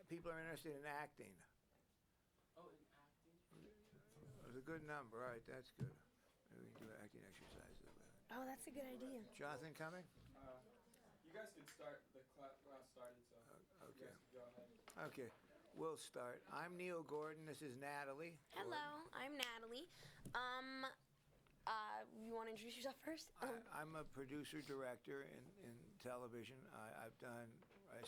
people are interested in acting. Oh, in acting? It's a good number. All right, that's good. Maybe we can do acting exercises. Oh, that's a good idea. Jonathan coming? You guys can start. The class started, so Okay. you guys can go ahead. Okay, we'll start. I'm Neil Gordon. This is Natalie. Hello, I'm Natalie. You want to introduce yourself first? I'm a producer-director in television. I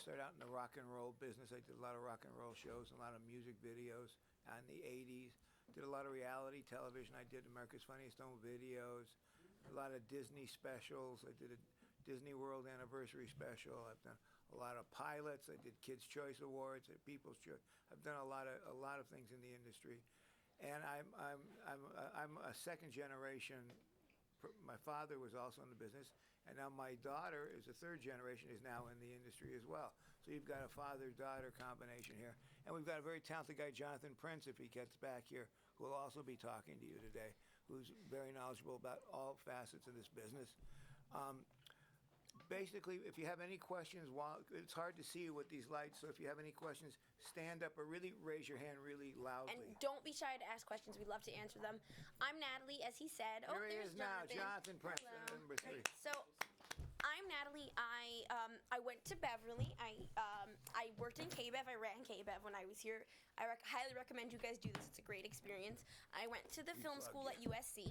started out in the rock and roll business. I did a lot of rock and roll shows and a lot of music videos in the 80s. Did a lot of reality television. I did America's Funniest Home Videos, a lot of Disney specials. I did a Disney World Anniversary special. I've done a lot of pilots. I did Kids' Choice Awards at People's Choice. I've done a lot of things in the industry, and I'm a second generation. My father was also in the business, and now my daughter is a third generation, is now in the industry as well. So you've got a father-daughter combination here. And we've got a very talented guy, Jonathan Prince, if he gets back here, who will also be talking to you today, who's very knowledgeable about all facets of this business. Basically, if you have any questions, it's hard to see you with these lights, so if you have any questions, stand up or really raise your hand really loudly. And don't be shy to ask questions. We'd love to answer them. I'm Natalie, as he said. Here he there's is now, Jonathan. Jonathan Prince, Hello. number 3. So, I'm Natalie. I went to Beverly. I worked in KBEV. I ran KBEV when I was here. I highly recommend you guys do this. It's a great experience. I went to the film school at USC,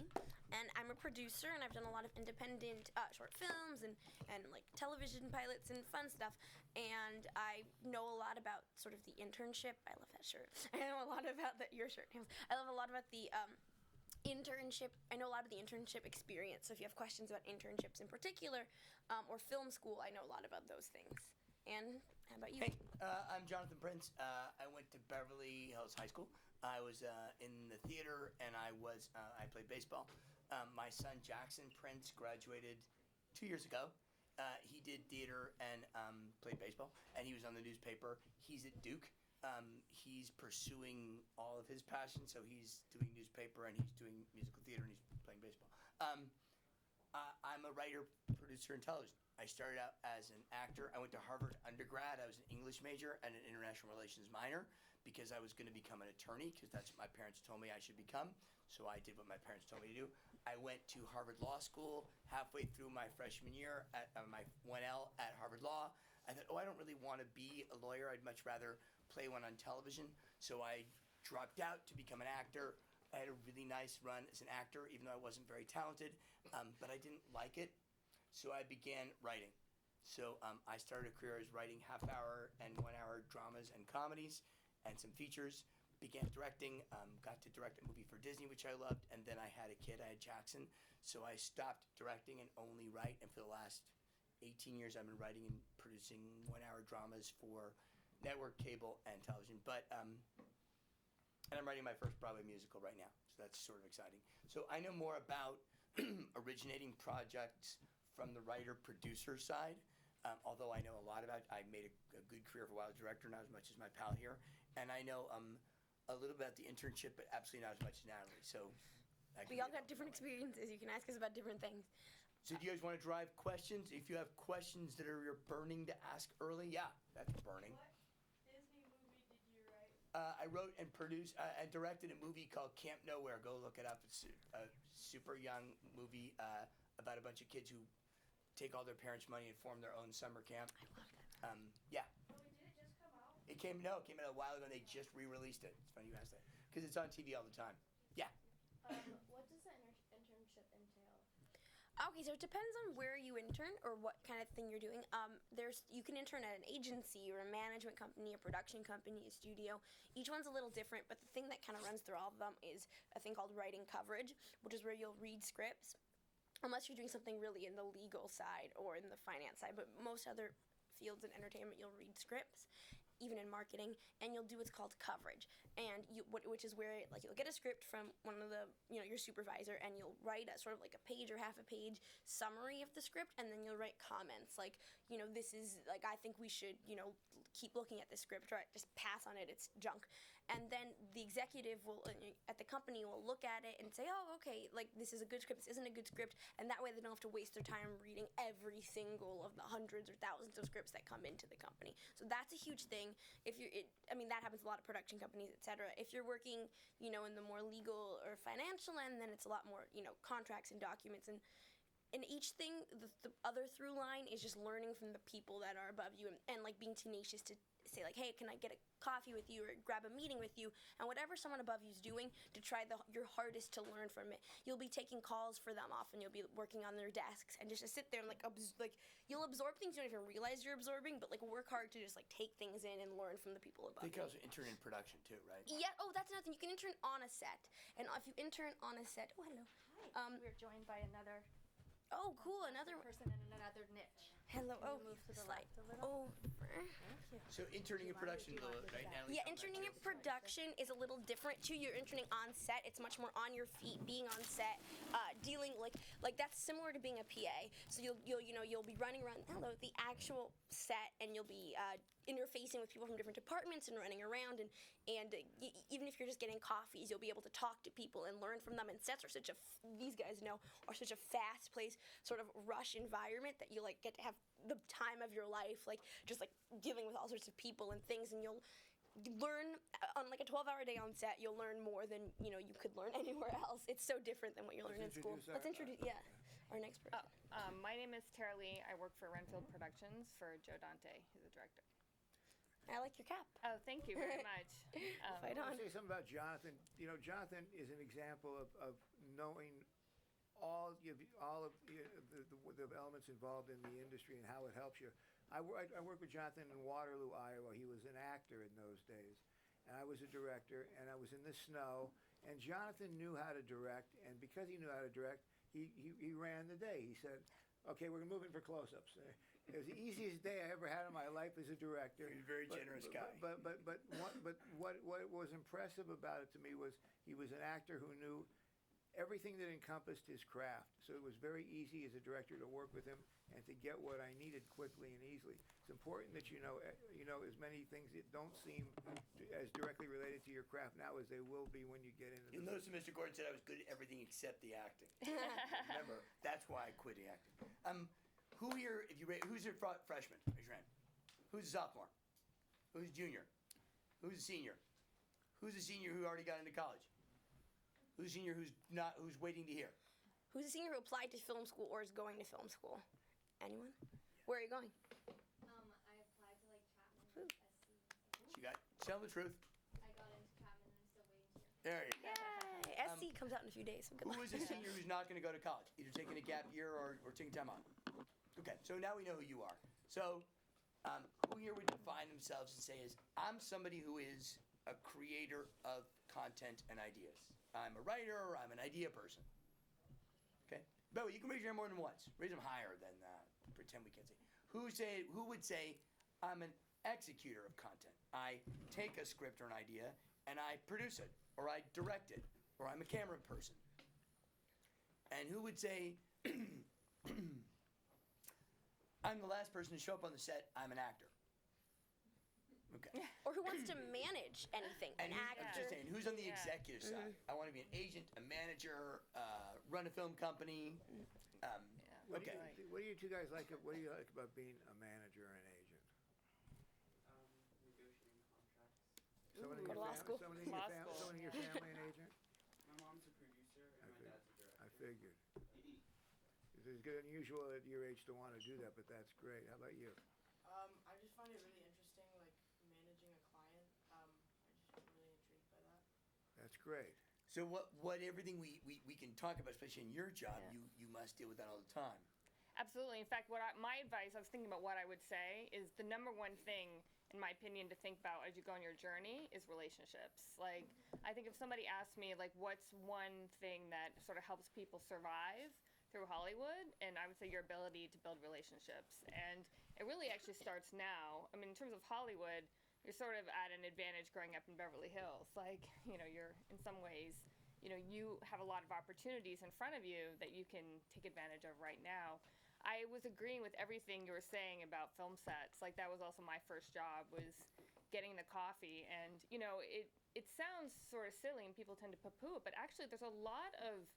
and I'm a producer, and I've done a lot of independent short films and like television pilots and fun stuff. And I know a lot about sort of the internship. I love that shirt. I know a lot about your shirt. I love a lot about the internship. I know a lot of the internship experience. So if you have questions about internships in particular, or film school, I know a lot about those things. And how about you? Hey, I'm Jonathan Prince. I went to Beverly Hills High School. I was in the theater, and I played baseball. My son Jackson Prince graduated 2 years ago. He did theater and played baseball, and he was on the newspaper. He's at Duke. He's pursuing all of his passions, so he's doing newspaper and he's doing musical theater and he's playing baseball. I'm a writer, producer, and television. I started out as an actor. I went to Harvard undergrad. I was an English major and an international relations minor because I was going to become an attorney because that's what my parents told me I should become. So I did what my parents told me to do. I went to Harvard Law School halfway through my freshman year at my 1L at Harvard Law. I thought, I don't really want to be a lawyer. I'd much rather play one on television. So I dropped out to become an actor. I had a really nice run as an actor, even though I wasn't very talented, but I didn't like it. So I began writing. So I started a career as writing half-hour and one-hour dramas and comedies and some features. Began directing, got to direct a movie for Disney, which I loved, and then I had a kid, I had Jackson. So I stopped directing and only write, and for the last 18 years I've been writing and producing one-hour dramas for network, cable, and television. But and I'm writing my first Broadway musical right now, so that's sort of exciting. So I know more about originating projects from the writer-producer side, although I know a lot about. I made a good career for a while as director, not as much as my pal here, and I know a little about the internship, but absolutely not as much as Natalie. So we all got different experiences. You can ask us about different things. So do you guys want to drive questions? If you have questions that you're burning to ask early, yeah, that's burning. What Disney movie did you write? I wrote and produced and directed a movie called Camp Nowhere. Go look it up. It's a super young movie about a bunch of kids who take all their parents' money and form their own summer camp. I love that. Yeah. Oh, did it just come out? It came out a while ago and they just re-released it. It's funny you asked that. Because it's on TV all the time. Yeah. What does the internship entail? Okay, so it depends on where you intern or what kind of thing you're doing. You can intern at an agency or a management company, a production company, a studio. Each one's a little different, but the thing that kind of runs through all of them is a thing called writing coverage, which is where you'll read scripts, unless you're doing something really in the legal side or in the finance side. But most other fields in entertainment, you'll read scripts, even in marketing, and you'll do what's called coverage, which is where you'll get a script from one of the your supervisor, and you'll write a sort of like a page or half a page summary of the script, and then you'll write comments like this is I think we should keep looking at the script or just pass on it, it's junk. And then the executive will at the company will look at it and say, oh, okay, like this is a good script, this isn't a good script, and that way they don't have to waste their time reading every single of the hundreds or thousands of scripts that come into the company. So that's a huge thing. If you're, that happens a lot of production companies, etc. If you're working, in the more legal or financial end, then it's a lot more, contracts and documents and each thing, the other through line is just learning from the people that are above you and like being tenacious to say like, hey, can I get a coffee with you or grab a meeting with you? And whatever someone above you is doing, to try your hardest to learn from it. You'll be taking calls for them often. You'll be working on their desks and just to sit there and you'll absorb things you don't even realize you're absorbing, but like work hard to just like take things in and learn from the people above They can you. also intern in production too, right? Yeah. Oh, that's another thing. You can intern on a set, and if you intern on a set, oh hello. We're joined by another Oh, cool. Another person in another niche. hello. Can Oh, you move to the slide left a little? over. Thank you. So interning in production, right now. Yeah, interning in production is a little different too. You're interning on set. It's much more on your feet, being on set, dealing like that's similar to being a PA. So you'll be running around the actual set, and you'll be interfacing with people from different departments and running around and even if you're just getting coffees, you'll be able to talk to people and learn from them. And sets are these guys know, are such a fast paced sort of rush environment that you like get to have the time of your life, like just like dealing with all sorts of people and things, and you'll learn on like a 12-hour day on set. You'll learn more than you could learn anywhere else. It's so different than what you learn in school. Let's introduce our next person. My name is Tara Lee. I work for Renfield Productions for Joe Dante, who's the director. I like your cap. Oh, thank you very much. Fight on. I'll say something about Jonathan. Jonathan is an example of knowing all of the elements involved in the industry and how it helps you. I worked with Jonathan in Waterloo, Iowa. He was an actor in those days, and I was a director, and I was in the snow, and Jonathan knew how to direct, and because he knew how to direct, he ran the day. He said, okay, we're moving for close-ups. It was the easiest day I ever had in my life as a director. He's a very generous guy. But what was impressive about it to me was he was an actor who knew everything that encompassed his craft. So it was very easy as a director to work with him and to get what I needed quickly and easily. It's important that you know as many things that don't seem as directly related to your craft now as they will be when you get into You'll notice that Mr. Gordon said I was good at everything except the acting. Remember, that's why I quit the acting. Who's your freshman? Raise your hand. Who's a sophomore? Who's a junior? Who's a senior? Who's a senior who already got into college? Who's a senior who's waiting to hear? Who's a senior who applied to film school or is going to film school? Anyone? Where are you going? I applied to Chapman and SC. Tell the truth. I got into Chapman and I'm still waiting to hear. There you go. Yay! SC comes out in a few days. So good Who luck. is a senior who's not going to go to college? Either taking a gap year or taking time off. Okay, so now we know who you are. So, who here would define themselves and say I'm somebody who is a creator of content and ideas. I'm a writer or I'm an idea person. Okay? But you can raise your hand more than once. Raise them higher than pretend we can't see. Who would say I'm an executor of content? I take a script or an idea and I produce it, or I direct it, or I'm a camera person. And who would say I'm the last person to show up on the set, I'm an actor. Okay. Or who wants to manage anything? And An I'm actor. just saying, who's on the executive side? I want to be an agent, a manager, run a film company. What Okay. do you two guys like? What do you like about being a manager or an agent? Negotiating contracts. Someone in Go your to law school. Someone in Law your school. Someone in your family an agent? My mom's a producer and my dad's a director. I figured. It's unusual at your age to want to do that, but that's great. How about you? I just find it really interesting, managing a client. I'm just really intrigued by that. That's great. So what everything we can talk about, especially in your job, you must deal with that all the time. Absolutely. In fact, my advice, I was thinking about what I would say, is the number one thing, in my opinion, to think about as you go on your journey is relationships. Like, I think if somebody asked me, what's one thing that sort of helps people survive through Hollywood, and I would say your ability to build relationships. And it really actually starts now. I mean, in terms of Hollywood, you're sort of at an advantage growing up in Beverly Hills. You're in some ways, you have a lot of opportunities in front of you that you can take advantage of right now. I was agreeing with everything you were saying about film sets. Like that was also my first job, was getting the coffee. And it sounds sort of silly and people tend to poo-poo it, but actually there's a lot of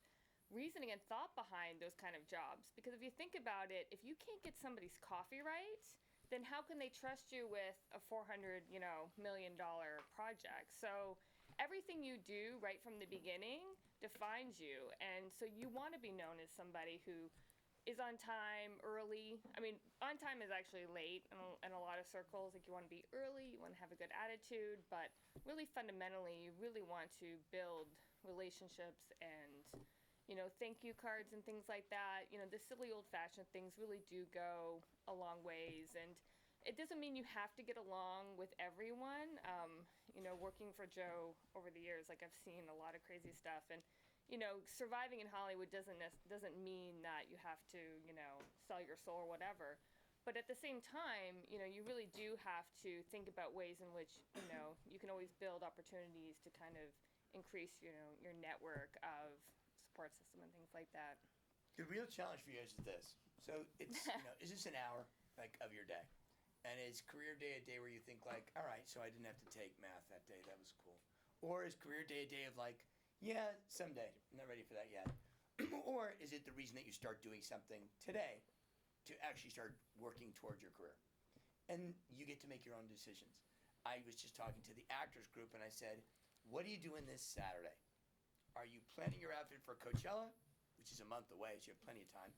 reasoning and thought behind those kind of jobs. Because if you think about it, if you can't get somebody's coffee right, then how can they trust you with a $400 million project? So everything you do right from the beginning defines you, and so you want to be known as somebody who is on time, early. I mean, on time is actually late in a lot of circles. Like you want to be early, you want to have a good attitude, but really fundamentally, you really want to build relationships and thank you cards and things like that. The silly old-fashioned things really do go a long ways, and it doesn't mean you have to get along with everyone. Working for Joe over the years, like I've seen a lot of crazy stuff, and surviving in Hollywood doesn't mean that you have to sell your soul or whatever. But at the same time, you really do have to think about ways in which you can always build opportunities to kind of increase your network of support system and things like that. The real challenge for you guys is this. So it's is this an hour of your day? And is career day a day where you think like, all right, so I didn't have to take math that day, that was cool? Or is career day a day of like, yeah, someday, I'm not ready for that yet? Or is it the reason that you start doing something today to actually start working towards your career? And you get to make your own decisions. I was just talking to the actors group and I said, what are you doing this Saturday? Are you planning your outfit for Coachella, which is a month away, so you have plenty of time?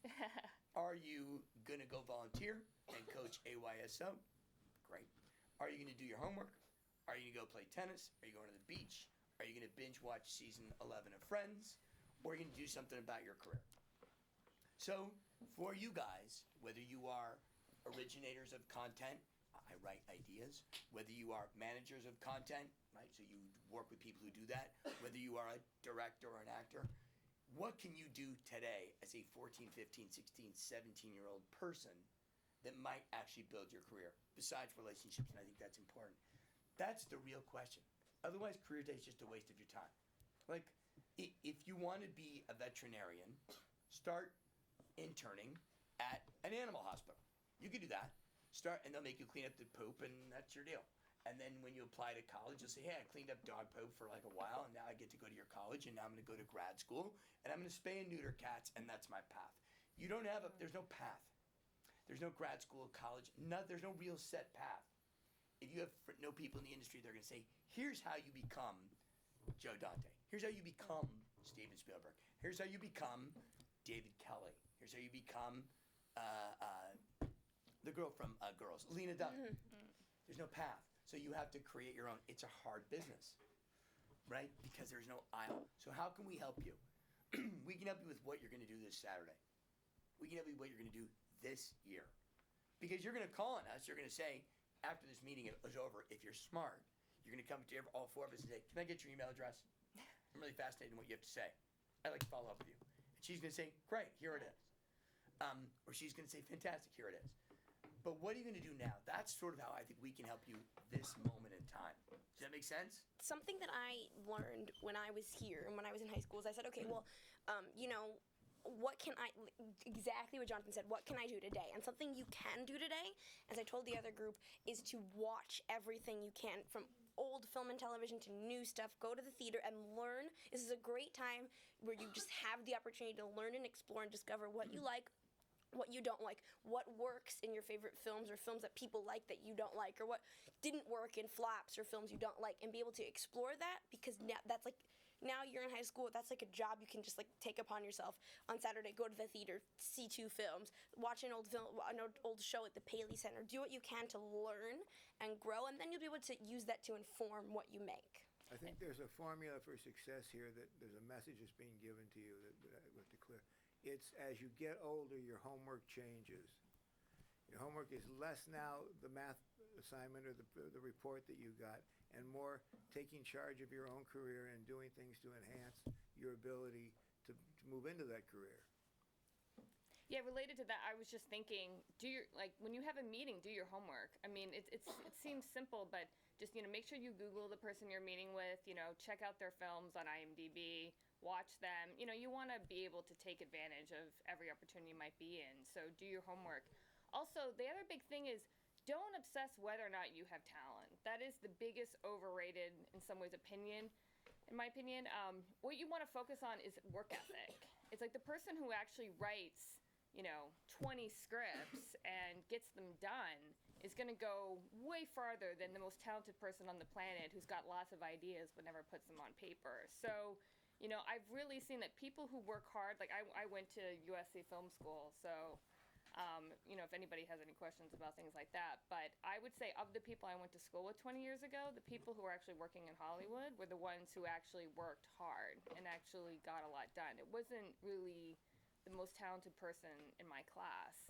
Are you going to go volunteer and coach AYSO? Great. Are you going to do your homework? Are you going to go play tennis? Are you going to the beach? Are you going to binge watch season 11 of Friends? Or are you going to do something about your career? So for you guys, whether you are originators of content, I write ideas, whether you are managers of content, right, so you work with people who do that, whether you are a director or an actor, what can you do today as a 14, 15, 16, 17-year-old person that might actually build your career besides relationships? And I think that's important. That's the real question. Otherwise, career day is just a waste of your time. Like, if you want to be a veterinarian, start interning at an animal hospital. You could do that. And they'll make you clean up the poop, and that's your deal. And then when you apply to college, you'll say, hey, I cleaned up dog poop for like a while, and now I get to go to your college, and now I'm going to go to grad school, and I'm going to spay and neuter cats, and that's my path. You don't have there's no path. There's no grad school, college, there's no real set path. If you know people in the industry, they're going to say, here's how you become Joe Dante. Here's how you become Steven Spielberg. Here's how you become David Kelly. Here's how you become the girl from Girls, Lena Dunham. There's no path. So you have to create your own. It's a hard business, right? Because there's no aisle. So how can we help you? We can help you with what you're going to do this Saturday. We can help you with what you're going to do this year. Because you're going to call on us. You're going to say, after this meeting is over, if you're smart, you're going to come to all four of us and say, can I get your email address? I'm really fascinated in what you have to say. I'd like to follow up with you. And she's going to say, great, here it is. Or she's going to say, fantastic, here it is. But what are you going to do now? That's sort of how I think we can help you this moment in time. Does that make sense? Something that I learned when I was here and when I was in high school is I said, okay, well, what can I, exactly what Jonathan said, what can I do today? And something you can do today, as I told the other group, is to watch everything you can, from old film and television to new stuff. Go to the theater and learn. This is a great time where you just have the opportunity to learn and explore and discover what you like, what you don't like, what works in your favorite films or films that people like that you don't like, or what didn't work in flops or films you don't like, and be able to explore that, because now that's like, now you're in high school, that's like a job you can just like take upon yourself. On Saturday, go to the theater, see 2 films, watch an old show at the Paley Center. Do what you can to learn and grow, and then you'll be able to use that to inform what you make. I think there's a formula for success here, that there's a message that's being given to you that we have to clear. It's as you get older, your homework changes. Your homework is less now the math assignment or the report that you got, and more taking charge of your own career and doing things to enhance your ability to move into that career. Yeah, related to that, I was just thinking, when you have a meeting, do your homework. I mean, it seems simple, but just, make sure you Google the person you're meeting with, check out their films on IMDb, watch them. You want to be able to take advantage of every opportunity you might be in, so do your homework. Also, the other big thing is don't obsess whether or not you have talent. That is the biggest overrated, in some ways, opinion. In my opinion, what you want to focus on is work ethic. It's like the person who actually writes 20 scripts and gets them done is going to go way farther than the most talented person on the planet who's got lots of ideas but never puts them on paper. So, I've really seen that people who work hard, like I went to USC Film School, so, if anybody has any questions about things like that. But I would say of the people I went to school with 20 years ago, the people who were actually working in Hollywood were the ones who actually worked hard and actually got a lot done. It wasn't really the most talented person in my class,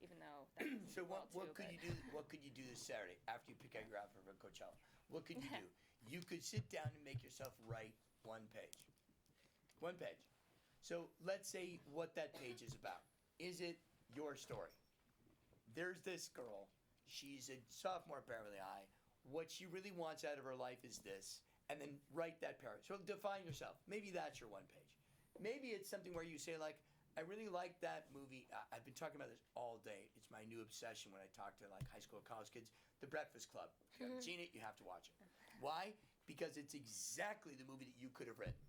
even though that was So well what too, could but- you do? What could you do this Saturday after you pick out your outfit for Coachella? What could you do? You could sit down and make yourself write one page. One page. So let's say what that page is about. Is it your story? There's this girl. She's a sophomore at Beverly High. What she really wants out of her life is this. And then write that paragraph. So define yourself. Maybe that's your one page. Maybe it's something where you say, like, I really like that movie. I've been talking about this all day. It's my new obsession when I talk to like high school and college kids. The Breakfast Club. If you haven't seen it, you have to watch it. Why? Because it's exactly the movie that you could have written.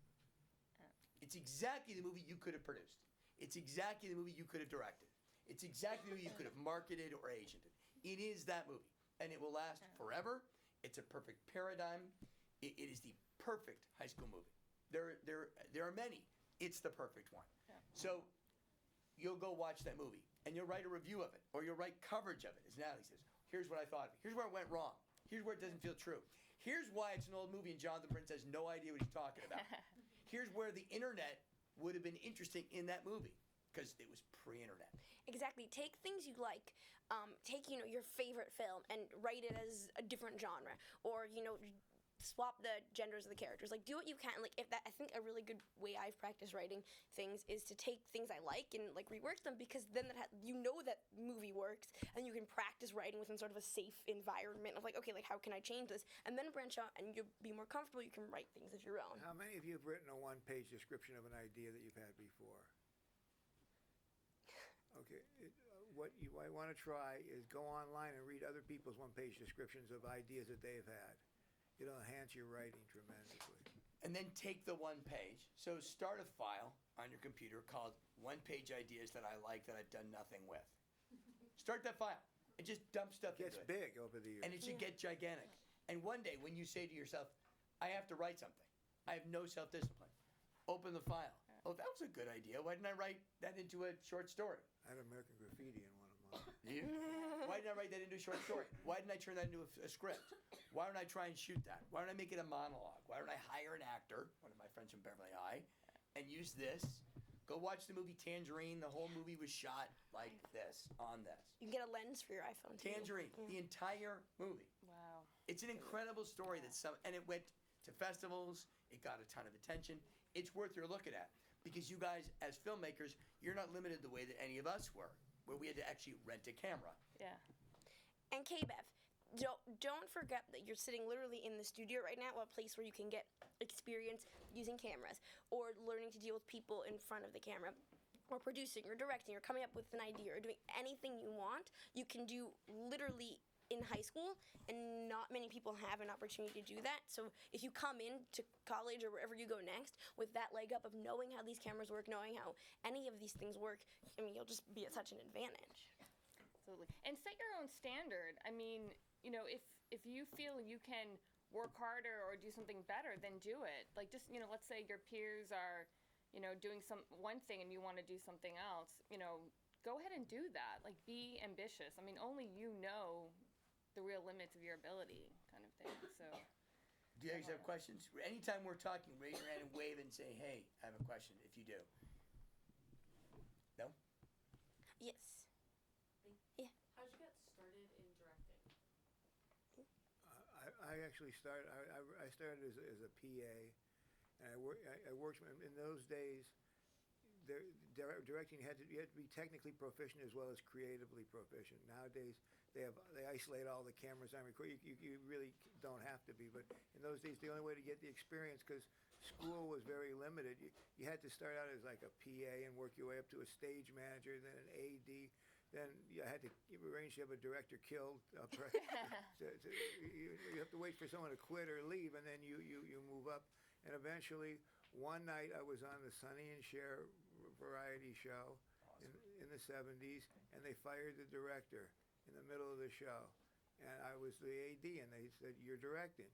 It's exactly the movie you could have produced. It's exactly the movie you could have directed. It's exactly the movie you could have marketed or agented. It is that movie, and it will last forever. It's a perfect paradigm. It is the perfect high school movie. There are many. It's the perfect one. So you'll go watch that movie, and you'll write a review of it, or you'll write coverage of it, as Natalie says. Here's what I thought of it. Here's where it went wrong. Here's where it doesn't feel true. Here's why it's an old movie and Jonathan Prince has no idea what he's talking about. Here's where the internet would have been interesting in that movie, because it was pre-internet. Exactly. Take things you like. Take your favorite film and write it as a different genre, or swap the genders of the characters. Like, do what you can. Like, if that, I think a really good way I've practiced writing things is to take things I like and like rework them, because then that that movie works, and you can practice writing within sort of a safe environment of like, okay, like how can I change this, and then branch out, and you'll be more comfortable. You can write things of your own. How many of you have written a one-page description of an idea that you've had before? Okay, what you might want to try is go online and read other people's one-page descriptions of ideas that they've had. It'll enhance your writing tremendously. And then take the one page. So start a file on your computer called one-page ideas that I like that I've done nothing with. Start that file and just dump stuff It gets into it. big over the years. And it should get gigantic. And one day when you say to yourself, I have to write something. I have no self-discipline. Open the file. Oh, that was a good idea. Why didn't I write that into a short story? I had American Graffiti in one of mine. Why didn't I write that into a short story? Why didn't I turn that into a script? Why don't I try and shoot that? Why don't I make it a monologue? Why don't I hire an actor, one of my friends from Beverly High, and use this? Go watch the movie Tangerine. The whole movie was shot like this, on this. You can get a lens for your iPhone too. Tangerine, the entire movie. Wow. It's an incredible story and it went to festivals. It got a ton of attention. It's worth your looking at, because you guys, as filmmakers, you're not limited the way that any of us were, where we had to actually rent a camera. Yeah. And KBEV. Don't forget that you're sitting literally in the studio right now, a place where you can get experience using cameras, or learning to deal with people in front of the camera, or producing, or directing, or coming up with an idea, or doing anything you want. You can do literally in high school, and not many people have an opportunity to do that. So if you come into college or wherever you go next with that leg up of knowing how these cameras work, knowing how any of these things work, I mean, you'll just be at such an advantage. Absolutely. And set your own standard. I mean, if you feel you can work harder or do something better, then do it. Like, just, let's say your peers are, doing one thing and you want to do something else, go ahead and do that. Like, be ambitious. I mean, only you know the real limits of your ability, kind of thing. So, Do you guys have questions? Anytime we're talking, raise your hand and wave and say, hey, I have a question, if you do. No? Yes. Yeah. How'd you get started in directing? I actually started. I started as a PA, and I worked in those days. directing, you had to be technically proficient as well as creatively proficient. Nowadays, they isolate all the cameras on record. You really don't have to be, but in those days, the only way to get the experience, because school was very limited, you had to start out as like a PA and work your way up to a stage manager, then an AD. Then you had to arrange to have a director killed. You have to wait for someone to quit or leave, and then you move up. And eventually, one night I was on the Sonny and Cher variety show in the 70s, and they fired the director in the middle of the show. And I was the AD, and they said, "You're directing."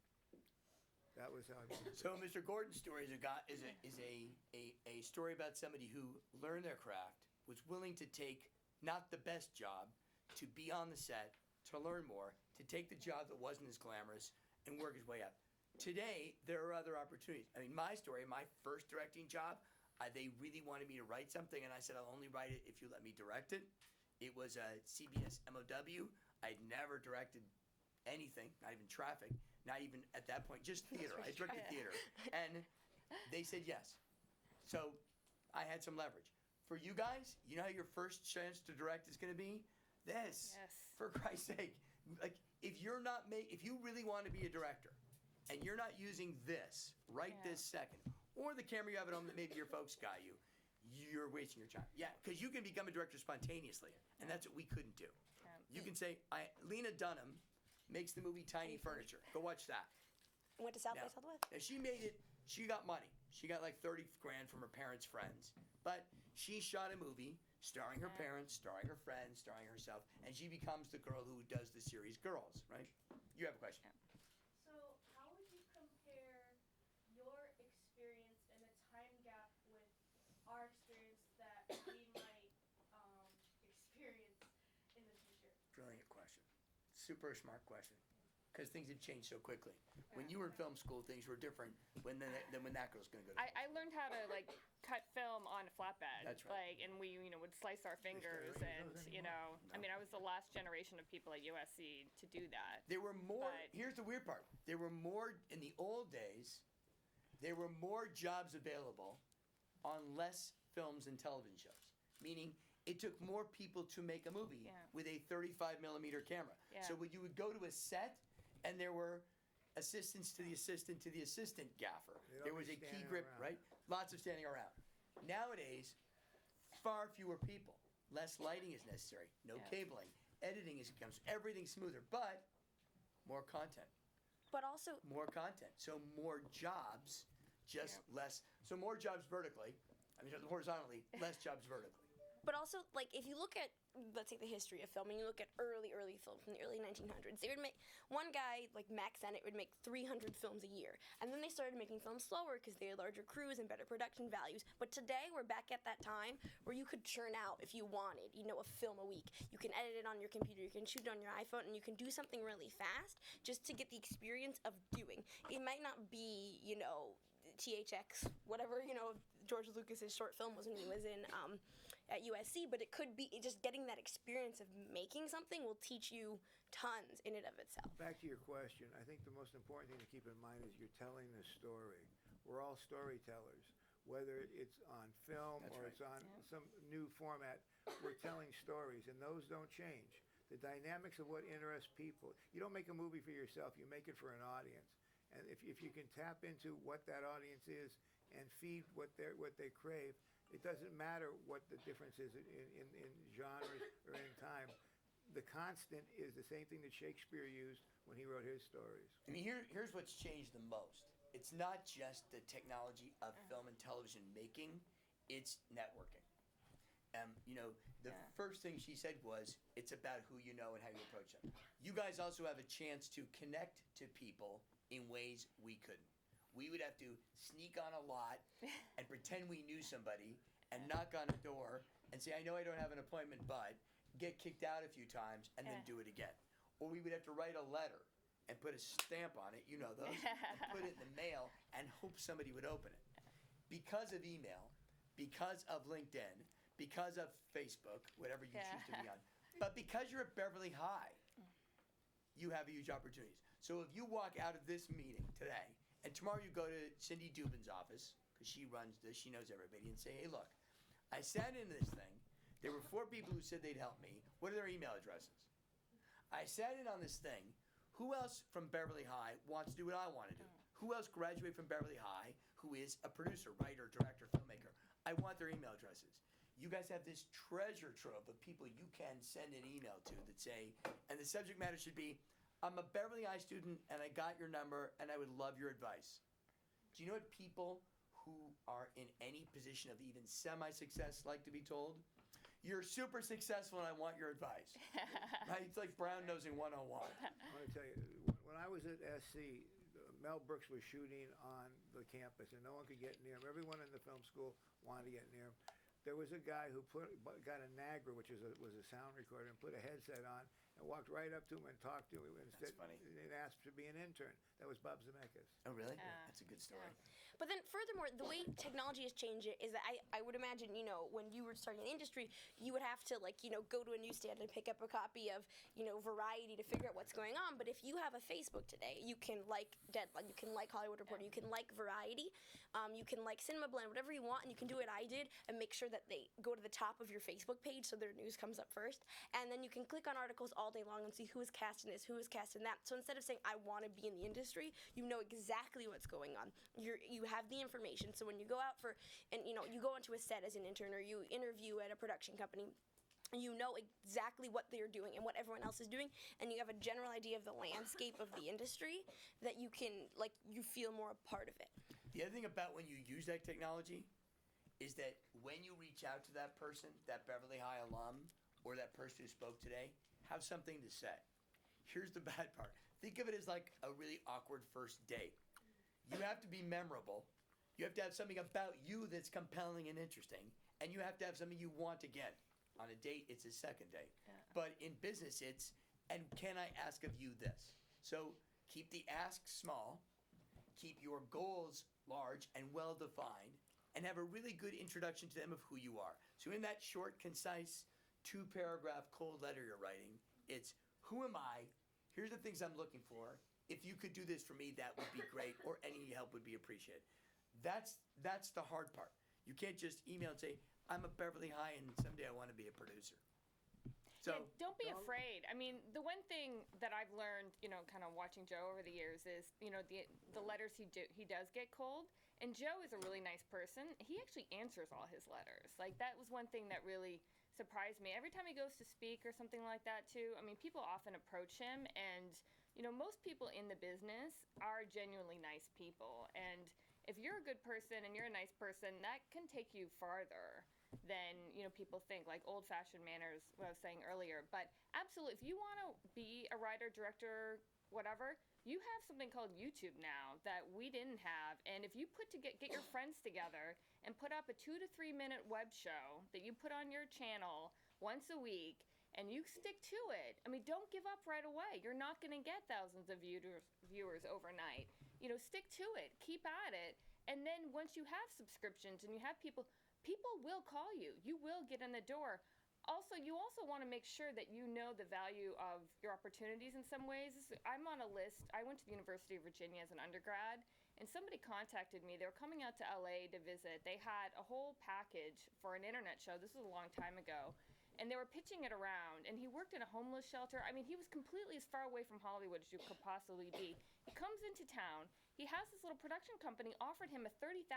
That was how. So Mr. Gordon's story is a story about somebody who learned their craft, was willing to take not the best job, to be on the set, to learn more, to take the job that wasn't as glamorous, and work his way up. Today, there are other opportunities. I mean, my story, my first directing job, they really wanted me to write something, and I said, I'll only write it if you let me direct it. It was a CBS MOW. I'd never directed anything, not even traffic, not even at that point, just theater. I directed theater. And they said yes. So I had some leverage. For you guys, you know how your first chance to direct is going to be? This. Yes. For Christ's sake. Like, if you really want to be a director, and you're not using this right this second, or the camera you have at home that maybe your folks got you, you're wasting your time. Yeah, because you can become a director spontaneously, and that's what we couldn't do. You can say, Lena Dunham makes the movie Tiny Furniture. Go watch that. Went to South by Now, Southwest. now she made it, she got money. She got like 30 grand from her parents' friends. But she shot a movie starring her parents, starring her friends, starring herself, and she becomes the girl who does the series Girls, right? You have a question. So, how would you compare your experience and the time gap with our experience that we might experience in the future? Brilliant question. Super smart question. Because things have changed so quickly. When you were in film school, things were different than when that girl's going to go to I learned how to like cut film on a flatbed. That's right. Like, and we would slice our fingers, and I mean, I was the last generation of people at USC to do that. There were more, But- here's the weird part. There were more, in the old days, there were more jobs available on less films and television shows. Meaning, it took more people to make a movie with a 35 millimeter camera. Yeah. So when you would go to a set, and there were assistants to the assistant gaffer. They'd There all was be a key standing grip, around. right? Lots of standing around. Nowadays, far fewer people. Less lighting is necessary. No cabling. Editing becomes everything smoother, but more content. But also, More content. So more jobs, just less. So more jobs vertically. I mean, horizontally, less jobs vertically. But also, like, if you look at, let's say, the history of film, and you look at early film from the early 1900s, they would make, one guy, like Max Sennett, would make 300 films a year. And then they started making films slower because they had larger crews and better production values. But today, we're back at that time where you could churn out, if you wanted, a film a week. You can edit it on your computer, you can shoot it on your iPhone, and you can do something really fast just to get the experience of doing. It might not be, THX, whatever, George Lucas's short film was when he was in at USC, but it could be just getting that experience of making something will teach you tons in and of itself. Back to your question, I think the most important thing to keep in mind is you're telling a story. We're all storytellers, whether it's on film That's or right. it's on some new format. We're telling stories, and those don't change. The dynamics of what interests people. You don't make a movie for yourself, you make it for an audience. And if you can tap into what that audience is and feed what they crave, it doesn't matter what the difference is in genres or in time. The constant is the same thing that Shakespeare used when he wrote his stories. I mean, here's what's changed the most. It's not just the technology of film and television making, it's networking. The first thing she said was, it's about who you know and how you approach them. You guys also have a chance to connect to people in ways we couldn't. We would have to sneak on a lot and pretend we knew somebody and knock on a door and say, I know I don't have an appointment, but get kicked out a few times and then do it again. Or we would have to write a letter and put a stamp on it, you know those, and put it in the mail and hope somebody would open it. Because of email, because of LinkedIn, because of Facebook, whatever you choose to be on, but because you're at Beverly High, you have huge opportunities. So if you walk out of this meeting today, and tomorrow you go to Cindy Dubin's office, because she runs this, she knows everybody, and say, hey, look, I sat into this thing. There were 4 people who said they'd help me. What are their email addresses? I sat in on this thing. Who else from Beverly High wants to do what I want to do? Who else graduated from Beverly High who is a producer, writer, director, filmmaker? I want their email addresses. You guys have this treasure trove of people you can send an email to that say, and the subject matter should be, I'm a Beverly High student and I got your number and I would love your advice. Do you know what people who are in any position of even semi-success like to be told? You're super successful and I want your advice. Right? It's like brown nosing 101. I want to tell you, when I was at SC, Mel Brooks was shooting on the campus, and no one could get near him. Everyone in the film school wanted to get near him. There was a guy who got a Nagra, which was a sound recorder, and put a headset on and walked right up to him and talked to him. That's funny. And asked to be an intern. That was Bob Zemeckis. Oh, really? Yeah. That's a good story. But then furthermore, the way technology has changed it is that I would imagine, when you were starting the industry, you would have to go to a newsstand and pick up a copy of, Variety to figure out what's going on. But if you have a Facebook today, you can like Deadline, you can like Hollywood Reporter, you can like Variety, you can like Cinema Blend, whatever you want, and you can do what I did and make sure that they go to the top of your Facebook page so their news comes up first. And then you can click on articles all day long and see who is cast in this, who is cast in that. So instead of saying, I want to be in the industry, you know exactly what's going on. You have the information. So when you go out you go onto a set as an intern or you interview at a production company, you know exactly what they're doing and what everyone else is doing, and you have a general idea of the landscape of the industry that you can, you feel more a part of it. The other thing about when you use that technology is that when you reach out to that person, that Beverly High alum, or that person who spoke today, have something to say. Here's the bad part. Think of it as like a really awkward first date. You have to be memorable. You have to have something about you that's compelling and interesting, and you have to have something you want again. On a date, it's a second date. Yeah. But in business, it's, and can I ask of you this? So keep the ask small, keep your goals large and well-defined, and have a really good introduction to them of who you are. So in that short, concise, 2-paragraph cold letter you're writing, it's, who am I? Here's the things I'm looking for. If you could do this for me, that would be great, or any help would be appreciated. That's the hard part. You can't just email and say, I'm a Beverly High and someday I want to be a producer. So Yeah, don't be afraid. I mean, the one thing that I've learned, kind of watching Joe over the years is, the letters he does get cold. And Joe is a really nice person. He actually answers all his letters. Like, that was one thing that really surprised me. Every time he goes to speak or something like that, too, I mean, people often approach him. And, most people in the business are genuinely nice people. And if you're a good person and you're a nice person, that can take you farther than people think, like old-fashioned manners, what I was saying earlier. But absolutely, if you want to be a writer, director, whatever, you have something called YouTube now that we didn't have. And if you get your friends together and put up a 2 to 3 minute web show that you put on your channel once a week, and you stick to it, I mean, don't give up right away. You're not going to get thousands of viewers overnight. Stick to it, keep at it, and then once you have subscriptions and you have people will call you. You will get in the door. Also, you also want to make sure that you know the value of your opportunities in some ways. I'm on a list. I went to the University of Virginia as an undergrad, and somebody contacted me. They were coming out to LA to visit. They had a whole package for an internet show. This was a long time ago. And they were pitching it around, and he worked in a homeless shelter. I mean, he was completely as far away from Hollywood as you could possibly be. He comes into town. He has this little production company offered him a $30,000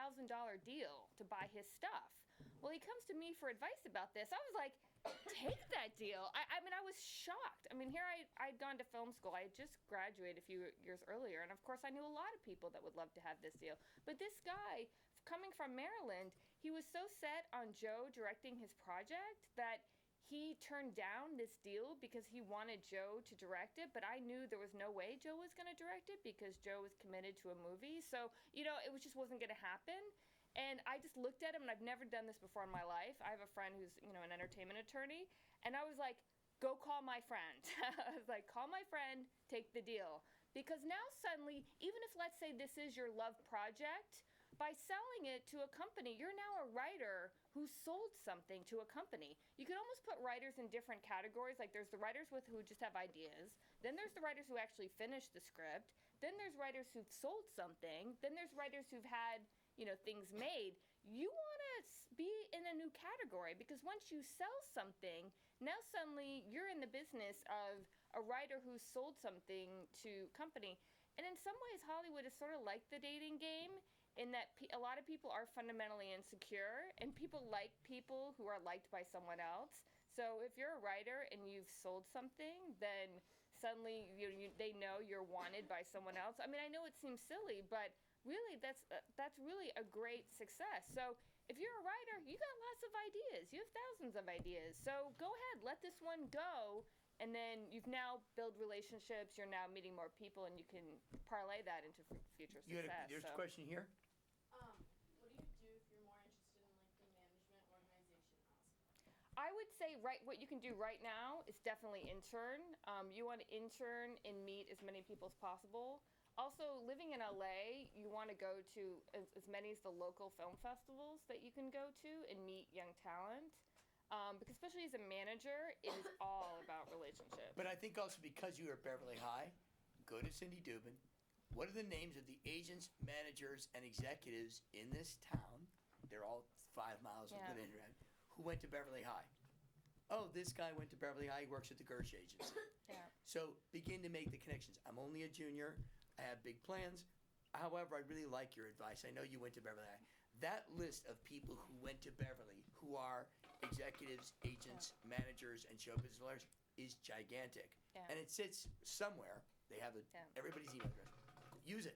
deal to buy his stuff. Well, he comes to me for advice about this. I was like, take that deal. I mean, I was shocked. I mean, here I'd gone to film school. I had just graduated a few years earlier, and of course, I knew a lot of people that would love to have this deal. But this guy, coming from Maryland, he was so set on Joe directing his project that he turned down this deal because he wanted Joe to direct it, but I knew there was no way Joe was going to direct it because Joe was committed to a movie. So, it just wasn't going to happen. And I just looked at him, and I've never done this before in my life. I have a friend who's, an entertainment attorney, and I was like, go call my friend. I was like, call my friend, take the deal. Because now suddenly, even if, let's say, this is your love project, by selling it to a company, you're now a writer who sold something to a company. You could almost put writers in different categories. Like, there's the writers who just have ideas. Then there's the writers who actually finish the script. Then there's writers who've sold something. Then there's writers who've had, things made. You want to be in a new category, because once you sell something, now suddenly you're in the business of a writer who's sold something to company. And in some ways, Hollywood is sort of like the dating game, in that a lot of people are fundamentally insecure, and people like people who are liked by someone else. So if you're a writer and you've sold something, then suddenly they know you're wanted by someone else. I mean, I know it seems silly, but really that's really a great success. So if you're a writer, you got lots of ideas. You have thousands of ideas. So go ahead, let this one go. And then you've now built relationships. You're now meeting more people, and you can parlay that into future success. There's a question here. What do you do if you're more interested in like the management organization aspect? I would say what you can do right now is definitely intern. You want to intern and meet as many people as possible. Also, living in LA, you want to go to as many as the local film festivals that you can go to and meet young talent. Because especially as a manager, it is all about relationships. But I think also because you were at Beverly High, go to Cindy Dubin. What are the names of the agents, managers, and executives in this town? They're all 5 miles of good internet. Who went to Beverly High? Oh, this guy went to Beverly High. He works at the Gersh agency. Yeah. So begin to make the connections. I'm only a junior. I have big plans. However, I really like your advice. I know you went to Beverly High. That list of people who went to Beverly, who are executives, agents, managers, and show business lawyers, is gigantic. Yeah. And it sits somewhere. They have everybody's email address. Use it.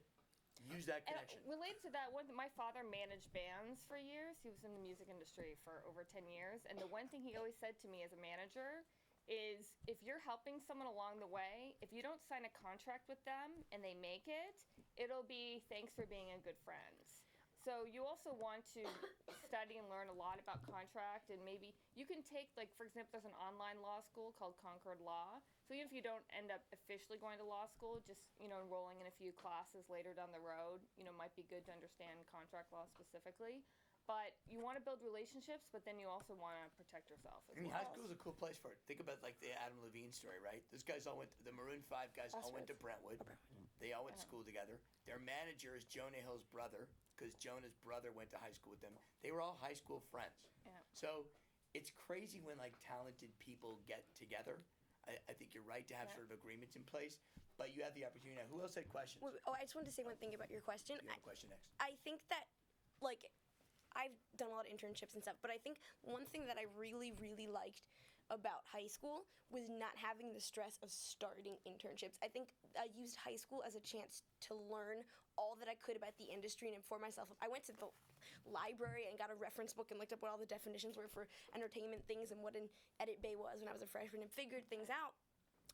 Use that connection. And related to that, my father managed bands for years. He was in the music industry for over 10 years. And the one thing he always said to me as a manager is, if you're helping someone along the way, if you don't sign a contract with them and they make it, it'll be thanks for being a good friends. So you also want to study and learn a lot about contract, and maybe you can take, like, for example, there's an online law school called Concord Law. So even if you don't end up officially going to law school, just, enrolling in a few classes later down the road, might be good to understand contract law specifically. But you want to build relationships, but then you also want to protect yourself as well. High school is a cool place for it. Think about like the Adam Levine story, right? Those guys all went. The Maroon 5 guys all went to Brentwood. They all went to school together. Their manager is Jonah Hill's brother, because Jonah's brother went to high school with them. They were all high school friends. Yeah. So it's crazy when like talented people get together. I think you're right to have sort of agreements in place, but you have the opportunity. Now, who else had questions? I just wanted to say one thing about your question. You have a question next. I think that, like, I've done a lot of internships and stuff, but I think one thing that I really, really liked about high school was not having the stress of starting internships. I think I used high school as a chance to learn all that I could about the industry and inform myself. I went to the library and got a reference book and looked up what all the definitions were for entertainment things and what an edit bay was when I was a freshman, and figured things out.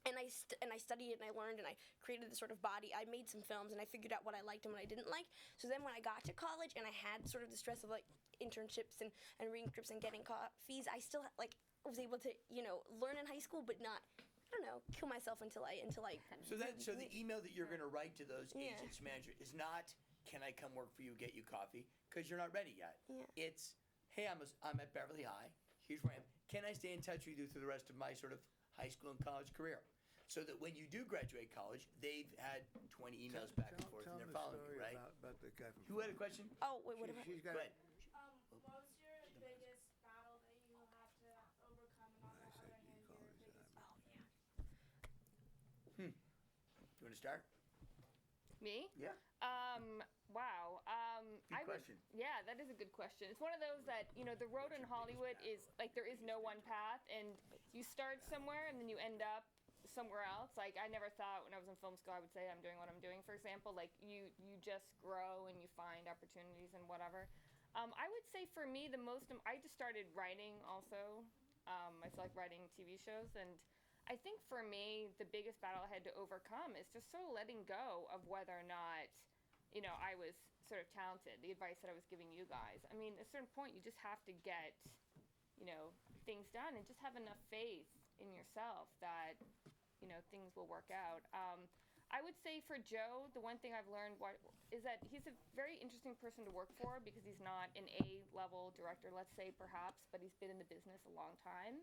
And I studied it, and I learned, and I created this sort of body. I made some films, and I figured out what I liked and what I didn't like. So then when I got to college and I had sort of the stress of like internships and reading scripts and getting fees, I still was able to learn in high school, but not, I don't know, kill myself until I. So the email that you're going to write to those agents, manager, is not, "Can I come work for you, get you coffee?" Because you're not ready yet. Yeah. It's, "Hey, I'm at Beverly High. Here's where I am. Can I stay in touch with you through the rest of my sort of high school and college career?" So that when you do graduate college, they've had 20 emails back and forth, and they're following you, right? About the guy from Who had a question? Oh, wait, what about? She's got Go ahead. What was your biggest battle that you had to overcome, and on the other hand, your biggest? You want to start? Me? Yeah. Wow. Good question. Yeah, that is a good question. It's one of those that, the road in Hollywood is, like, there is no one path, and you start somewhere and then you end up somewhere else. Like, I never thought when I was in film school I would say I'm doing what I'm doing, for example. Like, you just grow and you find opportunities and whatever. I would say for me I just started writing also. I feel like writing TV shows, and I think for me the biggest battle I had to overcome is just sort of letting go of whether or not I was sort of talented, the advice that I was giving you guys. I mean, at a certain point you just have to get things done and just have enough faith in yourself that things will work out. I would say for Joe, the one thing I've learned is that he's a very interesting person to work for, because he's not an A-level director, let's say, perhaps, but he's been in the business a long time.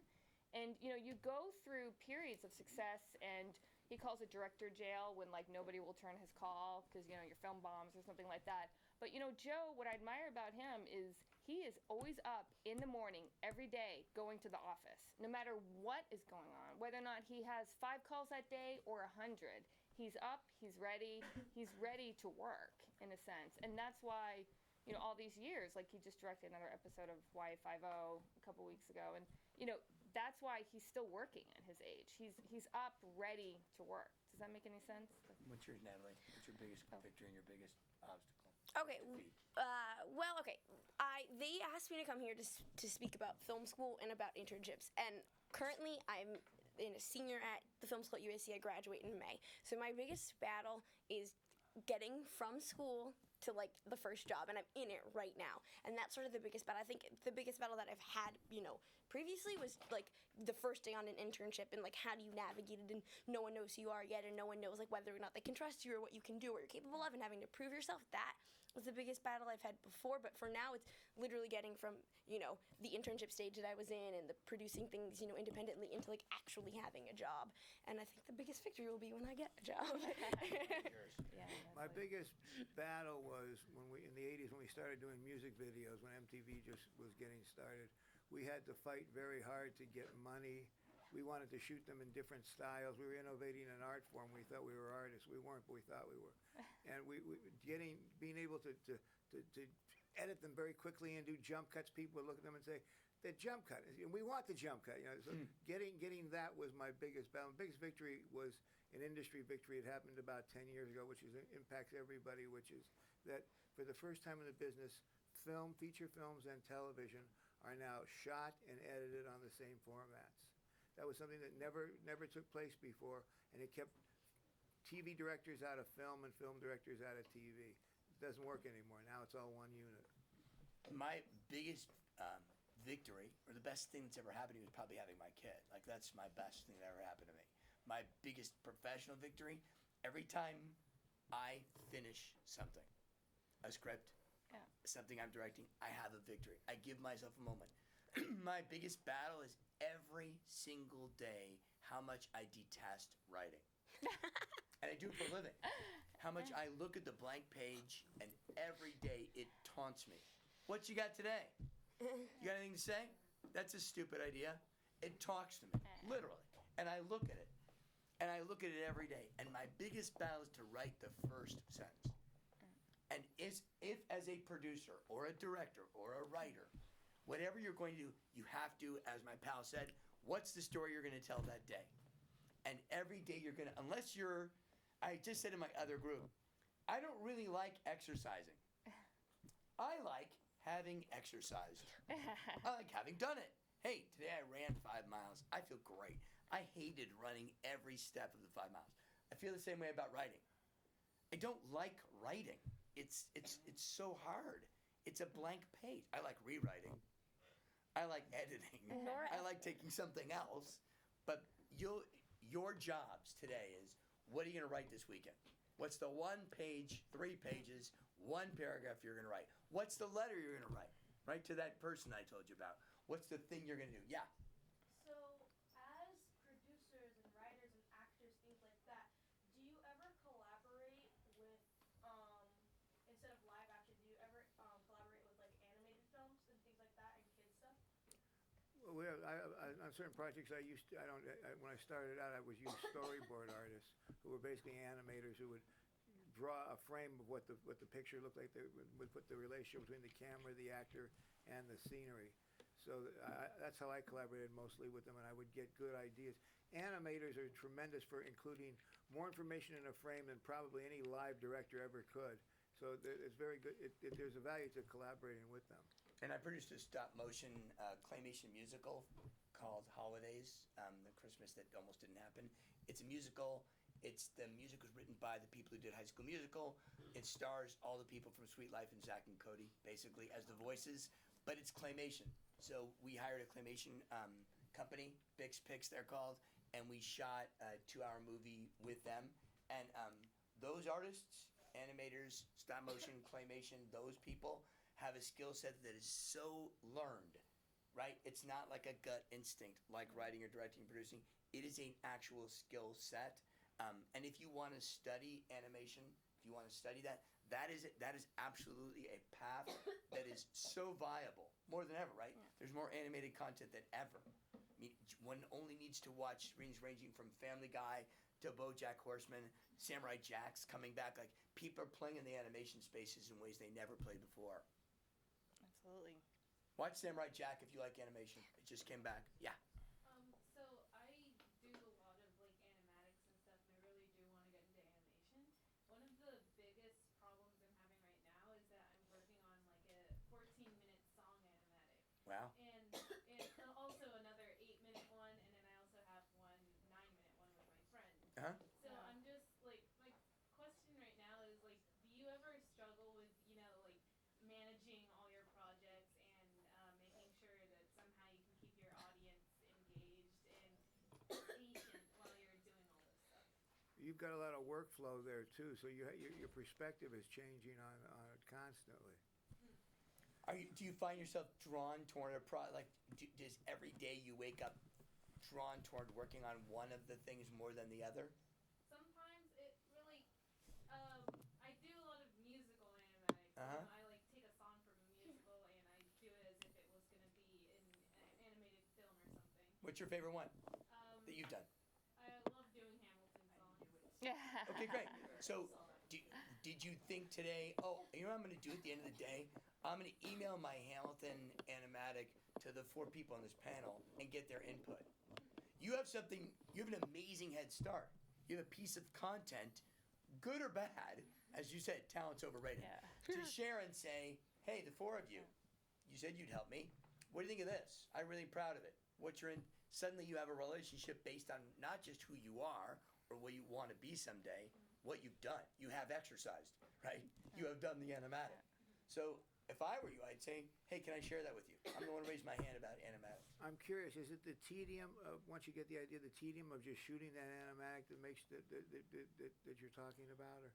And, you go through periods of success, and, he calls it director jail when like nobody will turn his call because you know your film bombs or something like that. But you know, Joe, what I admire about him is he is always up in the morning every day going to the office, no matter what is going on, whether or not he has 5 calls that day or 100. He's up, he's ready to work in a sense, and that's why. You know, all these years, like he just directed another episode of Y50 a couple weeks ago, and you know that's why he's still working at his age. He's up, ready to work. Does that make any sense? What's yours, Natalie? What's your biggest victory and your biggest obstacle? Okay. Defeat? Well, okay. They asked me to come here to speak about film school and about internships, and currently I'm in a senior at the film school at USC. I graduate in May, so my biggest battle is getting from school to like the first job, and I'm in it right now, and that's sort of the biggest battle. I think the biggest battle that I've had, you know, previously was like the first day on an internship, and like how do you navigate it, and no one knows who you are yet, and no one knows like whether or not they can trust you or what you can do or you're capable of, and having to prove yourself. That was the biggest battle I've had before, but for now it's literally getting from, you know, the internship stage that I was in and the producing things, you know, independently into like actually having a job. And I think the biggest victory will be when I get a job. Yours. Yeah. My biggest battle was when we, in the 80s, when we started doing music videos, when MTV just was getting started. We had to fight very hard to get money. We wanted to shoot them in different styles. We were innovating an art form. We thought we were artists. We weren't, but we thought we were. And being able to edit them very quickly and do jump cuts, people would look at them and say, "The jump cut," and we want the jump cut. You know, so getting that was my biggest battle. My biggest victory was an industry victory. It happened about 10 years ago, which impacts everybody. Which is that for the first time in the business, feature films, and television are now shot and edited on the same formats. That was something that never took place before, and it kept TV directors out of film and film directors out of TV. It doesn't work anymore. Now it's all one unit. My biggest victory, or the best thing that's ever happened to me, was probably having my kid. Like, that's my best thing that ever happened to me. My biggest professional victory, every time I finish something, a script, something I'm directing, I have a victory. I give myself a moment. My biggest battle is every single day how much I detest writing. And I do it for a living. How much I look at the blank page, and every day it taunts me. What you got today? You got anything to say? That's a stupid idea. It talks to me, literally. And I look at it. And I look at it every day. And my biggest battle is to write the first sentence. And if as a producer or a director or a writer, whatever you're going to do, you have to, as my pal said, what's the story you're going to tell that day? And every day you're going to, unless you're, I just said in my other group, I don't really like exercising. I like having exercised. I like having done it. Hey, today I ran 5 miles. I feel great. I hated running every step of the 5 miles. I feel the same way about writing. I don't like writing. It's so hard. It's a blank page. I like rewriting. I like editing. I like taking something else. But your jobs today is, what are you going to write this weekend? What's the 1 page, 3 pages, 1 paragraph you're going to write? What's the letter you're going to write? Right to that person I told you about. What's the thing you're going to do? Yeah. So, as producers and writers and actors, things like that, do you ever collaborate with, instead of live action, do you ever collaborate with like animated films and things like that and kid stuff? Well, on certain projects, when I started out, I was using storyboard artists who were basically animators who would draw a frame of what the picture looked like. They would put the relationship between the camera, the actor, and the scenery. So that's how I collaborated mostly with them, and I would get good ideas. Animators are tremendous for including more information in a frame than probably any live director ever could. So it's very good. There's a value to collaborating with them. And I produced a stop-motion claymation musical called Holidays, the Christmas that almost didn't happen. It's a musical. The music was written by the people who did High School Musical. It stars all the people from Sweet Life and Zack and Cody, basically, as the voices. But it's claymation. So we hired a claymation company, Bix Pix they're called, and we shot a 2-hour movie with them. And those artists, animators, stop-motion, claymation, those people have a skill set that is so learned, right? It's not like a gut instinct like writing or directing and producing. It is an actual skill set And if you want to study animation, if you want to study that, that is absolutely a path that is so viable, more than ever, right? There's more animated content than ever. I mean, one only needs to watch things ranging from Family Guy to BoJack Horseman, Samurai Jack's coming back. Like, people are playing in the animation spaces in ways they never played before. Absolutely. Watch Samurai Jack if you like animation. It just came back. Yeah. So I do a lot of like animatics and stuff, and I really do want to get into animation. One of the biggest problems I'm having right now is that I'm working on like a 14-minute song animatic, Wow. and also another 8-minute one, and then I also have one 9-minute one with my friend. Uh-huh. So I'm just like, my question right now is like, do you ever struggle with, you know, like managing all your projects and making sure that somehow you can keep your audience engaged and patient while you're doing all this stuff? You've got a lot of workflow there too, so your perspective is changing on it constantly. Do you find yourself drawn toward does every day you wake up drawn toward working on one of the things more than the other? Sometimes it really, I do a lot of musical animatics. Uh-huh. I like take a song from a musical and I do it as if it was gonna be in an animated film or something. What's your favorite one that you've done? I love doing Hamilton songs. Yeah. Okay, great. So, did you think today, oh, you know what I'm going to do at the end of the day? I'm going to email my Hamilton animatic to the 4 people on this panel and get their input. You have an amazing head start. You have a piece of content, good or bad, as you said, talent's overrated, to share and say, hey, the 4 of you, you said you'd help me. What do you think of this? I'm really proud of it. Suddenly you have a relationship based on not just who you are or what you want to be someday, what you've done. You have exercised, right? You have done the animatic. So if I were you, I'd say, hey, can I share that with you? I'm the one to raise my hand about animatics. I'm curious, is it the tedium of, once you get the idea, the tedium of just shooting that animatic that makes that you're talking about, or?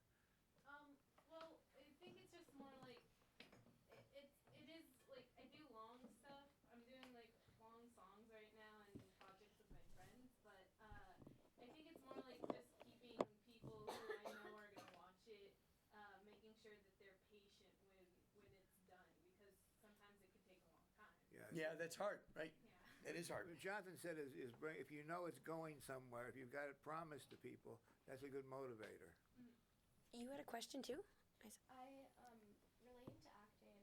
Well, I think it's just more like it is like I do long stuff. I'm doing like long songs right now and projects with my friends, but I think it's more like just keeping people who I know are gonna watch it, making sure that they're patient when it's done, because sometimes it could take a long time. Yeah, that's hard, right? Yeah. It is hard. What Jonathan said is if you know it's going somewhere, if you've got it promised to people, that's a good motivator. You had a question too? I relating to acting,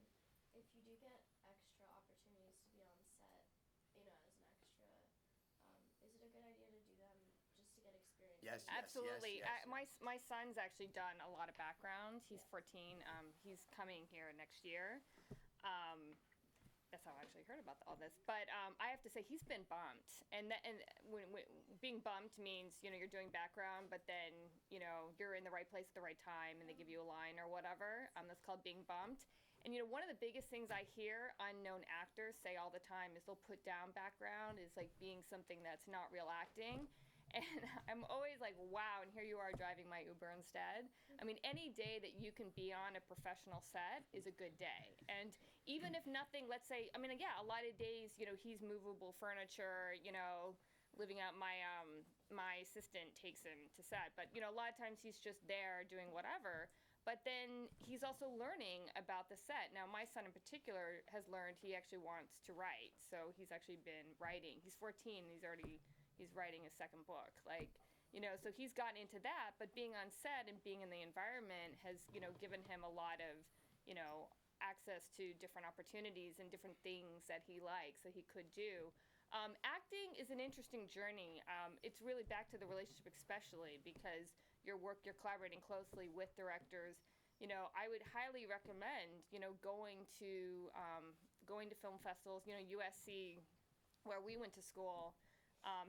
if you do get extra opportunities to be on set, you know, as an extra, is it a good idea to do them just to get experience? Yes. Absolutely. Yes. My son's actually done a lot of background. He's 14. He's coming here next year. That's how I actually heard about all this. But I have to say, he's been bumped. And when being bumped means, you know, you're doing background, but then, you know, you're in the right place at the right time and they give you a line or whatever. That's called being bumped. And, you know, one of the biggest things I hear unknown actors say all the time is they'll put down background is like being something that's not real acting. And I'm always like, wow, and here you are driving my Uber instead. I mean, any day that you can be on a professional set is a good day. And even if nothing, let's say, I mean, yeah, a lot of days, you know, he's movable furniture, you know, living out my assistant takes him to set. But, you know, a lot of times he's just there doing whatever. But then he's also learning about the set. Now, my son in particular has learned he actually wants to write. So he's actually been writing. He's 14 and he's writing his second book. Like, you know, so he's gotten into that, but being on set and being in the environment has, you know, given him a lot of, you know, access to different opportunities and different things that he likes that he could do. Acting is an interesting journey. It's really back to the relationship, especially because you're collaborating closely with directors. You know, I would highly recommend, you know, going to film festivals. You know, USC, where we went to school,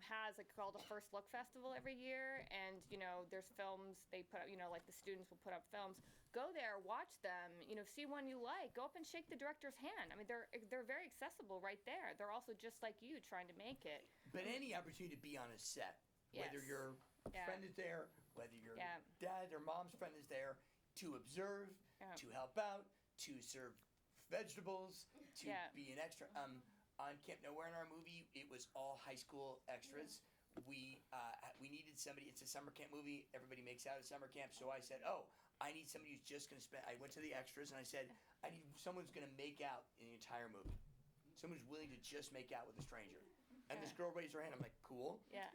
has called a First Look Festival every year, and you know there's films they put up. You know, like the students will put up films. Go there, watch them. You know, see one you like. Go up and shake the director's hand. I mean, they're very accessible right there. They're also just like you, trying to make it. But any opportunity to be on a set, whether your friend is there, whether your dad or mom's friend is there, to observe, to help out, to serve vegetables, to be an extra. On Camp Nowhere in our movie, it was all high school extras. we needed somebody. It's a summer camp movie. Everybody makes out at summer camp. So I said, oh, I need somebody who's just going to spend. I went to the extras and I said, I need someone who's going to make out in the entire movie. Someone who's willing to just make out with a stranger. And this girl raised her hand. I'm like, cool. Yeah.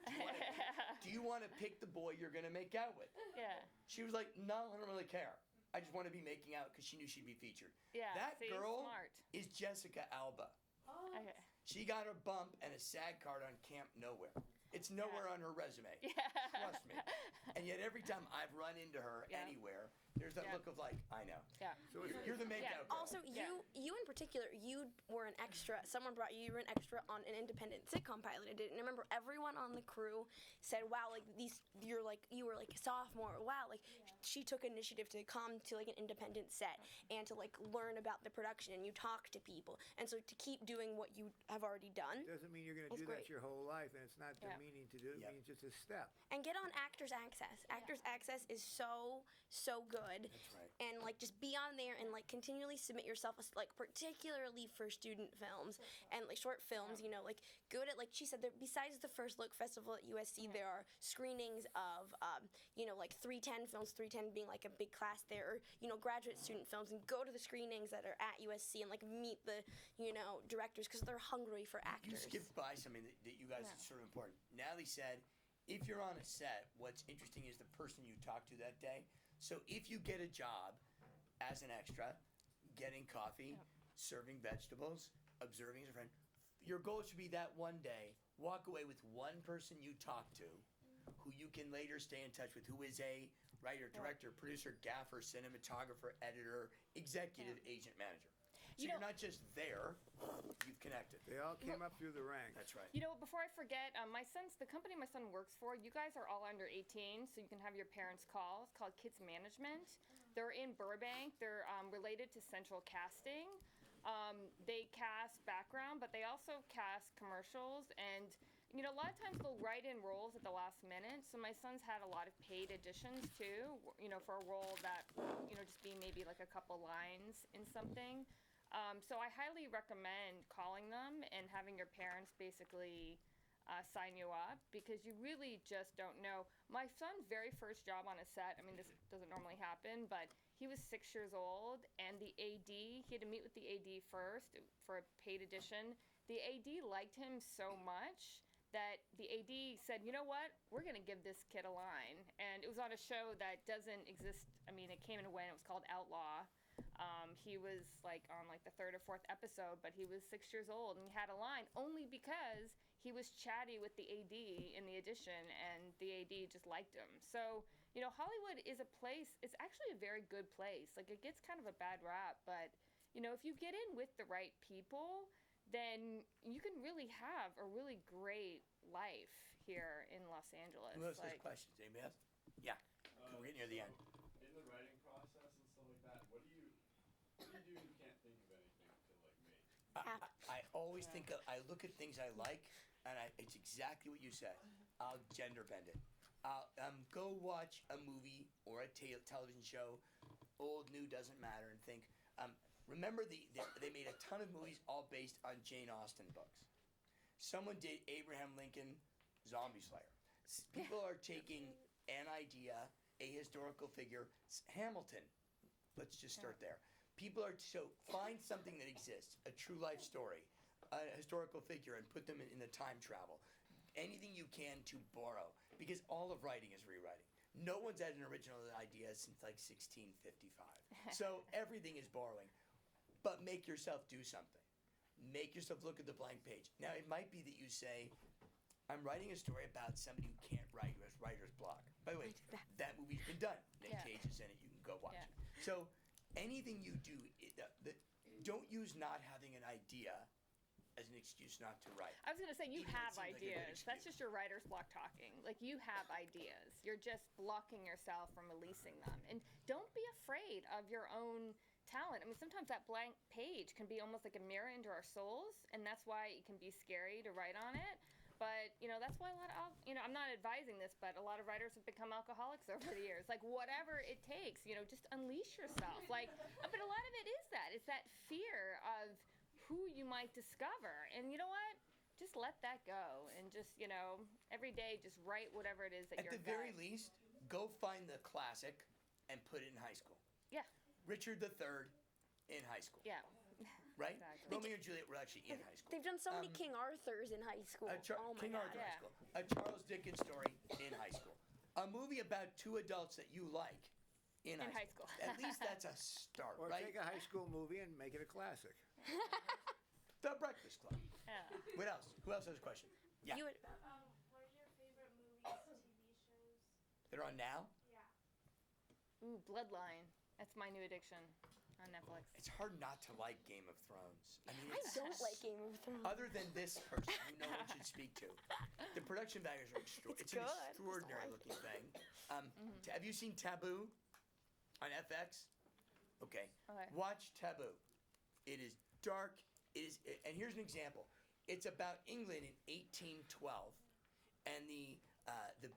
Do you want to pick the boy you're going to make out with? Yeah. She was like, no, I don't really care. I just want to be making out because she knew she'd be featured. Yeah. That see, girl smart. is Jessica Alba. Oh, Okay. She got a bump and a SAG card on Camp Nowhere. It's nowhere on her resume. Yeah. Trust me. And yet every time I've run into her Yeah. anywhere, there's that Yeah. look of like, I know. Yeah. So it's, You're the makeout girl. Also, you in particular, you were an extra. Someone brought you. You were an extra on an independent sitcom pilot. I did, and I remember everyone on the crew said, "Wow, like you were like a sophomore. Wow, like she took initiative to come to like an independent set and to like learn about the production, and you talk to people, and so to keep doing what you have already done, doesn't mean you're going to It's do that great. your whole life, and it's not Yeah. demeaning to do. It Yep. means just a step. and get on Actors Access. Actors Access is so good. That's right. And like just be on there and like continually submit yourself, like particularly for student films and like short films. You know, like good at, like she said, there, besides the First Look Festival at USC, there are screenings of you know, like 310 films, 310 being like a big class there, or you know, graduate student films, and go to the screenings that are at USC and like meet the, you know, directors because they're hungry for You actors. skipped by something that you guys is sort of important. Natalie said, if you're on a set, what's interesting is the person you talk to that day. So if you get a job as an extra, getting coffee, serving vegetables, observing as a friend, your goal should be that one day, walk away with one person you talk to who you can later stay in touch with, who is a writer, director, producer, gaffer, cinematographer, editor, executive, agent, manager. So You you're know- not just there, you've connected. They all came up through the ranks. That's right. You know, before I forget, the company my son works for, you guys are all under 18, so you can have your parents call. It's called Kids Management. They're in Burbank. They're related to Central Casting. They cast background, but they also cast commercials. And, you know, a lot of times they'll write in roles at the last minute. So my son's had a lot of paid auditions, too, you know, for a role that, you know, just be maybe like a couple lines in something. So I highly recommend calling them and having your parents basically sign you up, because you really just don't know. My son's very first job on a set, I mean, this doesn't normally happen, but he was 6 years old, and the AD, he had to meet with the AD first for a paid audition. The AD liked him so much that the AD said, you know what, we're going to give this kid a line. And it was on a show that doesn't exist. I mean, it came and went. It was called Outlaw. He was like on like the 3rd or 4th episode, but he was 6 years old and he had a line only because he was chatty with the AD in the audition, and the AD just liked him. So, you know, Hollywood is a place, it's actually a very good place. Like, it gets kind of a bad rap, but, you know, if you get in with the right people, then you can really have a really great life here in Los Angeles. Who else has Like, questions? Anybody else? Yeah. We're getting near the end. In the writing process and stuff like that, what do you do when you can't think of anything to like make? I always think of, I look at things I like, and it's exactly what you said. I'll gender bend it. I'll go watch a movie or a television show, old, new, doesn't matter, and think. Remember, they made a ton of movies all based on Jane Austen books. Someone did Abraham Lincoln, Zombie Slayer. People are taking an idea, a historical figure, Hamilton. Let's just start there. People are find something that exists, a true life story, a historical figure, and put them in the time travel. Anything you can to borrow, because all of writing is rewriting. No one's had an original idea since like 1655. So everything is borrowing. But make yourself do something. Make yourself look at the blank page. Now, it might be that you say, I'm writing a story about somebody who can't write, who has writer's block. By the way, that movie's been done. Nick Yeah. Cage is in it. You can go watch Yeah. it. So anything you do, don't use not having an idea as an excuse not to write. I was going to say, you Even have that seems like a good ideas. That's excuse. just your writer's block talking. Like, you have ideas. You're just blocking yourself from releasing them. And don't be afraid of your own talent. I mean, sometimes that blank page can be almost like a mirror into our souls, and that's why it can be scary to write on it. But, you know, that's why I'm not advising this, but a lot of writers have become alcoholics over the years. Like, whatever it takes, you know, just unleash yourself. Like, but a lot of it is that. It's that fear of who you might discover. And you know what? just let that go and just, every day just write whatever it is that At you're the very least, go find the classic and put it in high school. Yeah. Richard III in high school. Yeah. Right? Exactly. Romeo and Juliet were actually in high school. They've done so many King Arthurs in high school. Oh my King god. Arthur Yeah. High School. A Charles Dickens story in high school. A movie about two adults that you like in high school. At least that's a start, Or right? take a high school movie and make it a classic. The Breakfast Club. Yeah. What else? Who else has a question? Yeah. You would, What are your favorite movies, TV shows? They're on now? Yeah. Ooh, Bloodline. That's my new addiction on Netflix. It's hard not to like Game of Thrones. I mean, I it's don't like Game of Thrones. Other than this person who no one should speak to, the production values are extraordinary. It's It's an good. extraordinary looking thing. Have you seen Taboo on FX? Okay. Okay. Watch Taboo. It is dark. And here's an example. It's about England in 1812, and the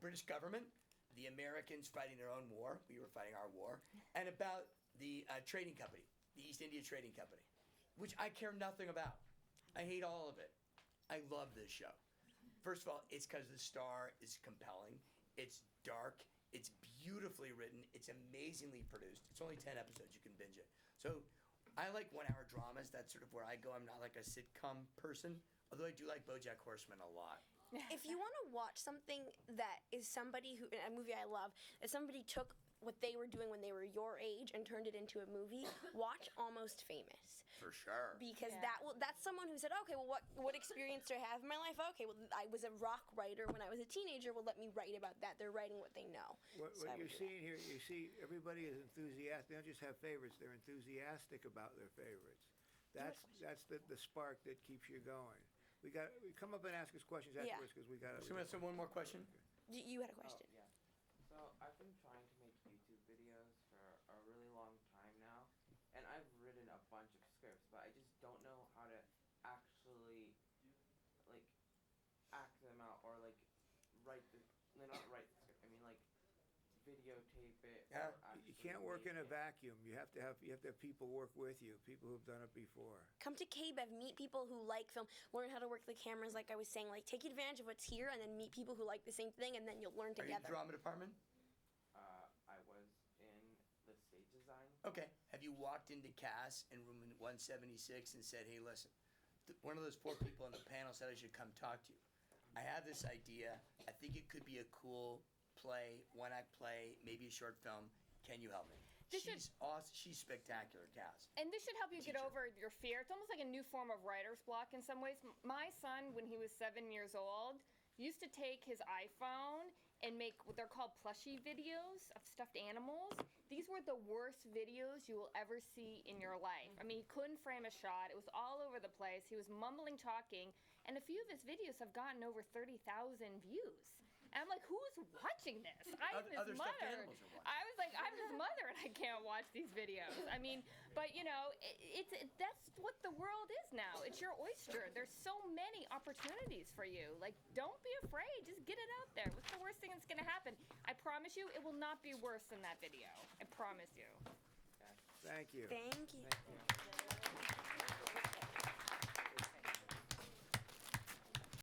British government, the Americans fighting their own war. We were fighting our war, and about the trading company, the East India Trading Company, which I care nothing about. I hate all of it. I love this show. First of all, it's because the star is compelling. It's dark. It's beautifully written. It's amazingly produced. It's only 10 episodes. You can binge it. So I like 1 hour dramas. That's sort of where I go. I'm not like a sitcom person, although I do like BoJack Horseman a lot. If you want to watch something that is somebody who, a movie I love, that somebody took what they were doing when they were your age and turned it into a movie, watch Almost Famous. For sure. Because Yeah. that's someone who said, okay, well, what experience do I have in my life? Okay, well, I was a rock writer when I was a teenager. Well, let me write about that. They're writing what they know. What So I you're would do that. seeing here, you see everybody is enthusiastic. They don't just have favorites; they're enthusiastic about their favorites. That's the spark that keeps you going. We come up and ask us questions Yeah. afterwards because we got. So we have one more question. You had a question. Oh, yeah. So I've been trying to make YouTube videos for a really long time now, and I've written a bunch of scripts, but I just don't know how to actually, like, act them out or, like, not write the script. I mean, like, videotape it. Yeah. Or actually You can't work in a make it. vacuum. You have to have people work with you, people who've done it before. Come to KBEV, meet people who like film, learn how to work the cameras, like I was saying. Like, take advantage of what's here, and then meet people who like the same thing, and then you'll learn Are you in together. the drama department? I was in the stage design. Okay. Have you walked into Cass in room 176 and said, hey, listen, one of those 4 people on the panel said I should come talk to you. I have this idea. I think it could be a cool play, 1-act play, maybe a short film. Can you help me? She's awesome. She's spectacular, Cass. And this should help you get Teacher. over your fear. It's almost like a new form of writer's block in some ways. My son, when he was 7 years old, used to take his iPhone and make what they're called plushie videos of stuffed animals. These were the worst videos you will ever see in your life. I mean, he couldn't frame a shot. It was all over the place. He was mumbling, talking, and a few of his videos have gotten over 30,000 views. And I'm like, who's watching this? I'm his Other stuffed mother. animals are watching. I was like, I'm his mother, and I can't watch these videos. I mean, but that's what the world is now. It's your oyster. There's so many opportunities for you. Like, don't be afraid. Just get it out there. What's the worst thing that's gonna happen? I promise you, it will not be worse than that video. I promise you. Thank you. Thank you. Thank you.